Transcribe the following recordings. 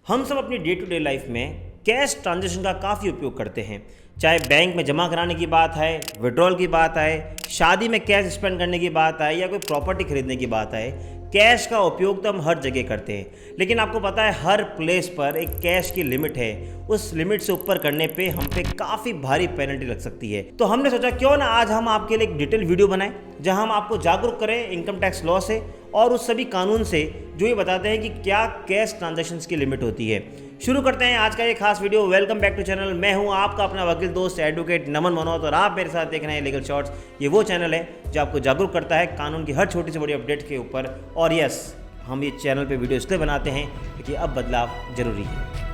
हम सब अपनी डे टू डे लाइफ में कैश ट्रांजैक्शन का काफ़ी उपयोग करते हैं। चाहे बैंक में जमा कराने की बात है, विड्रॉल की बात आए, शादी में कैश स्पेंड करने की बात आए या कोई प्रॉपर्टी खरीदने की बात आए, कैश का उपयोग तो हम हर जगह करते हैं। लेकिन आपको पता है हर प्लेस पर एक कैश की लिमिट है। उस लिमिट से ऊपर करने पे हम पे काफ़ी भारी पेनल्टी लग सकती है। तो हमने सोचा क्यों ना आज हम आपके लिए एक डिटेल वीडियो बनाएं जहां हम आपको जागरूक करें इनकम टैक्स लॉ से और उस सभी कानून से जो ये बताते हैं कि क्या कैश ट्रांजैक्शंस की लिमिट होती है। शुरू करते हैं आज का ये खास video. Welcome back to channel. मैं हूं आपका अपना वकील दोस्त एडवोकेट नमन मनोहर और आप मेरे साथ देख रहे हैं लीगल शॉर्ट्स। ये वो चैनल है जो आपको जागरूक करता है कानून की हर छोटी से बड़ी अपडेट के ऊपर। और यस, हम ये चैनल पे वीडियो इसलिए बनाते हैं क्योंकि अब बदलाव जरूरी है।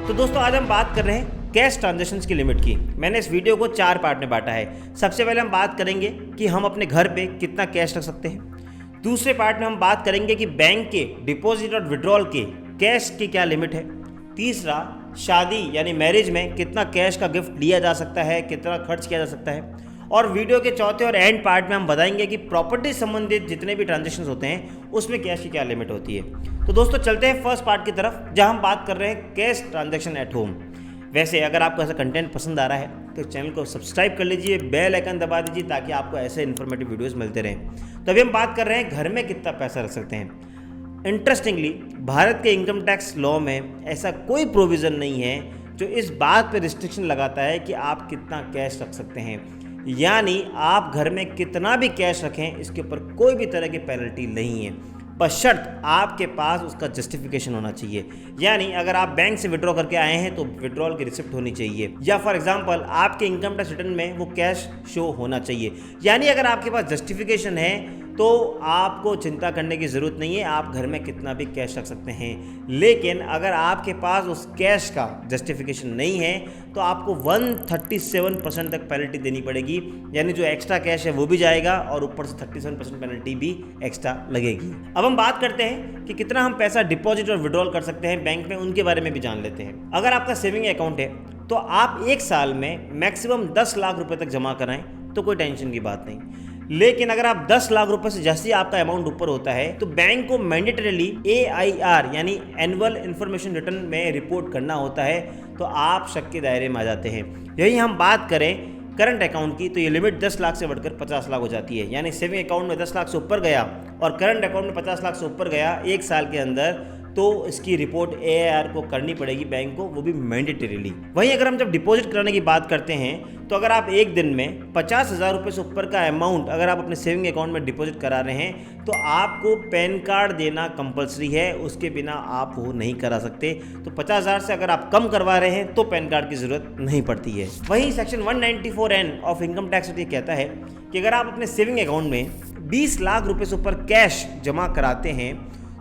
तो दोस्तों आज हम बात कर रहे हैं कैश ट्रांजैक्शंस की लिमिट की। मैंने इस वीडियो को 4 पार्ट में बांटा है। सबसे पहले हम बात करेंगे कि हम अपने घर पे कितना कैश रख सकते हैं। दूसरे पार्ट में हम बात करेंगे कि बैंक के डिपॉजिट और विड्रॉल के कैश की क्या लिमिट है। तीसरा, शादी यानी मैरिज में कितना कैश का गिफ्ट लिया जा सकता है, कितना खर्च किया जा सकता है। और वीडियो के चौथे और एंड पार्ट में हम बताएंगे कि प्रॉपर्टी संबंधित जितने भी ट्रांजैक्शंस होते हैं उसमें कैश की क्या लिमिट होती है। तो दोस्तों चलते हैं फर्स्ट पार्ट की तरफ जहां हम बात कर रहे हैं कैश ट्रांजैक्शन एट होम। वैसे अगर आपको ऐसा कंटेंट पसंद आ रहा है तो चैनल को सब्सक्राइब कर लीजिए, बेल आइकन दबा दीजिए ताकि आपको ऐसे इन्फॉर्मेटिव वीडियोस मिलते रहें। तो अभी हम बात कर रहे हैं घर में कितना पैसा रख सकते हैं। इंटरेस्टिंगली भारत के इनकम टैक्स लॉ में ऐसा कोई प्रोविज़न नहीं है जो इस बात पर रिस्ट्रिक्शन लगाता है कि आप कितना कैश रख सकते हैं। यानी आप घर में कितना भी कैश रखें इसके ऊपर कोई भी तरह की पेनल्टी नहीं है, बशर्त आपके पास उसका जस्टिफिकेशन होना चाहिए। यानी अगर आप बैंक से विड्रॉ करके आए हैं तो विड्रॉल की रिसिप्ट होनी चाहिए, या फॉर एग्जांपल आपके इनकम टैक्स रिटर्न में वो कैश शो होना चाहिए। यानी अगर आपके पास जस्टिफिकेशन है तो आपको चिंता करने की ज़रूरत नहीं है, आप घर में कितना भी कैश रख सकते हैं। लेकिन अगर आपके पास उस कैश का जस्टिफिकेशन नहीं है तो आपको 137% तक पेनल्टी देनी पड़ेगी। यानी जो एक्स्ट्रा कैश है वो भी जाएगा और ऊपर से 37% पेनल्टी भी एक्स्ट्रा लगेगी। अब हम बात करते हैं कि कितना हम पैसा डिपॉजिट और विड्रॉल कर सकते हैं बैंक में, उनके बारे में भी जान लेते हैं। अगर आपका सेविंग अकाउंट है तो आप एक साल में मैक्सिमम 10 लाख रुपए तक जमा कराएं तो कोई टेंशन की बात नहीं। लेकिन अगर आप 10 लाख रुपए से जैसे ही आपका अमाउंट ऊपर होता है तो बैंक को मैंडेटरीली AIR यानी एनुअल इन्फॉर्मेशन रिटर्न में रिपोर्ट करना होता है, तो आप शक के दायरे में आ जाते हैं। यही हम बात करें करंट अकाउंट की तो ये लिमिट 10 लाख से बढ़कर 50 लाख हो जाती है। यानी सेविंग अकाउंट में 10 लाख से ऊपर गया और करंट अकाउंट में 50 लाख से ऊपर गया एक साल के अंदर, तो इसकी रिपोर्ट AIR को करनी पड़ेगी बैंक को, वो भी मैंडेटरीली। वहीं अगर हम जब डिपॉजिट कराने की बात करते हैं तो अगर आप एक दिन में 50,000 रुपये से ऊपर का अमाउंट अगर आप अपने सेविंग अकाउंट में डिपॉजिट करा रहे हैं तो आपको पैन कार्ड देना कंपलसरी है, उसके बिना आप वो नहीं करा सकते। तो 50,000 से अगर आप कम करवा रहे हैं तो पैन कार्ड की ज़रूरत नहीं पड़ती है। वहीं section 194N of income tax ये कहता है कि अगर आप अपने सेविंग अकाउंट में 20 लाख रुपये से ऊपर कैश जमा कराते हैं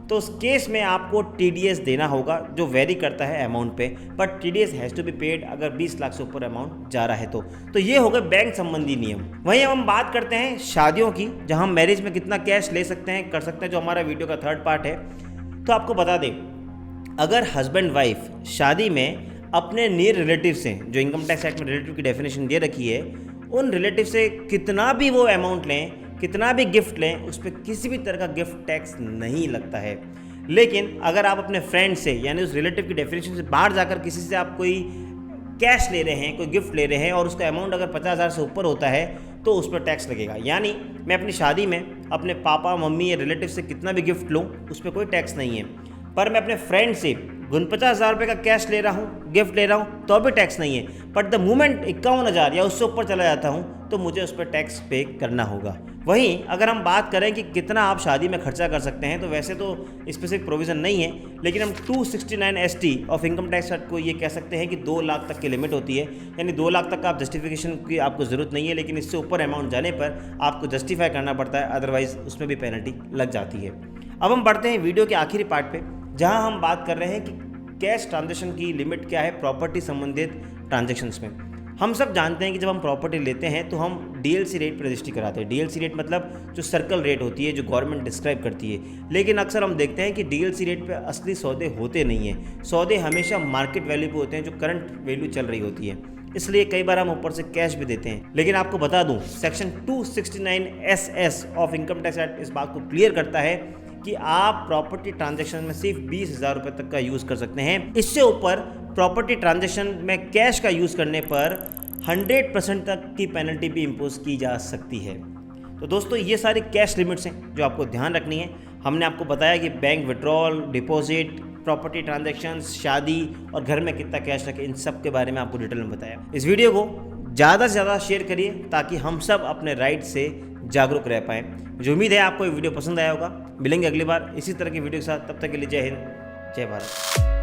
तो उस केस में आपको TDS देना होगा, जो वेरी करता है अमाउंट पे, but TDS has to be paid अगर 20 लाख से ऊपर अमाउंट जा रहा है तो ये हो गए बैंक संबंधी नियम। वहीं अब हम बात करते हैं शादियों की, जहां मैरिज में कितना कैश ले सकते हैं कर सकते हैं, जो हमारा वीडियो का थर्ड पार्ट है। तो आपको बता दें, अगर हस्बैंड वाइफ शादी में अपने नियर रिलेटिव से, जो इनकम टैक्स एक्ट में रिलेटिव की डेफिनेशन दे रखी है, उन रिलेटिव से कितना भी वो अमाउंट लें, कितना भी गिफ्ट लें, उस पर किसी भी तरह का गिफ्ट टैक्स नहीं लगता है। लेकिन अगर आप अपने फ्रेंड से यानी उस रिलेटिव की डेफिनेशन से बाहर जाकर किसी से आप कोई कैश ले रहे हैं, कोई गिफ्ट ले रहे हैं और उसका अमाउंट अगर 50,000 से ऊपर होता है तो उस पर टैक्स लगेगा। यानी मैं अपनी शादी में अपने पापा मम्मी या रिलेटिव से कितना भी गिफ्ट लूँ उस पर कोई टैक्स नहीं है, पर मैं अपने फ्रेंड से 49,000 रुपये का कैश ले रहा हूँ, गिफ्ट ले रहा हूँ, तो भी टैक्स नहीं है। बट द मोमेंट 51,000 या उससे ऊपर चला जाता हूँ तो मुझे उस पर टैक्स पे करना होगा। वहीं अगर हम बात करें कि कितना आप शादी में खर्चा कर सकते हैं तो वैसे तो स्पेसिफिक प्रोविज़न नहीं है, लेकिन हम 269 ST of income tax act को ये कह सकते हैं कि 2 लाख तक की लिमिट होती है। यानी 2 लाख तक का आप जस्टिफिकेशन की आपको ज़रूरत नहीं है, लेकिन इससे ऊपर अमाउंट जाने पर आपको जस्टिफाई करना पड़ता है, अदरवाइज़ उसमें भी पेनल्टी लग जाती है। अब हम बढ़ते हैं वीडियो के आखिरी पार्ट पे, जहां हम बात कर रहे हैं कि कैश ट्रांजैक्शन की लिमिट क्या है प्रॉपर्टी संबंधित ट्रांजैक्शंस में। हम सब जानते हैं कि जब हम प्रॉपर्टी लेते हैं तो हम DLC रेट पर रजिस्ट्री कराते हैं। DLC रेट मतलब जो सर्कल रेट होती है, जो गवर्नमेंट डिस्क्राइब करती है। लेकिन अक्सर हम देखते हैं कि DLC रेट पे असली सौदे होते नहीं हैं। सौदे हमेशा मार्केट वैल्यू पे होते हैं, जो करंट वैल्यू चल रही होती है। इसलिए कई बार हम ऊपर से कैश भी देते हैं। लेकिन आपको बता दूं, section 269 SS of income tax act इस बात को क्लियर करता है कि आप प्रॉपर्टी ट्रांजैक्शन में सिर्फ 20,000 रुपये तक का यूज़ कर सकते हैं। इससे ऊपर प्रॉपर्टी ट्रांजैक्शन में कैश का यूज़ करने पर 100% तक की पेनल्टी भी इम्पोज की जा सकती है। तो दोस्तों, ये सारी कैश लिमिट्स हैं जो आपको ध्यान रखनी है। हमने आपको बताया कि bank withdrawal, deposit, property transactions, शादी और घर में कितना कैश रखें, इन सब के बारे में आपको डिटेल में बताया। इस वीडियो को ज़्यादा से ज़्यादा शेयर करिए ताकि हम सब अपने राइट से जागरूक रह पाएँ। मुझे उम्मीद है आपको ये वीडियो पसंद आया होगा। मिलेंगे अगली बार इसी तरह की वीडियो के साथ, तब तक के लिए जय हिंद, जय भारत।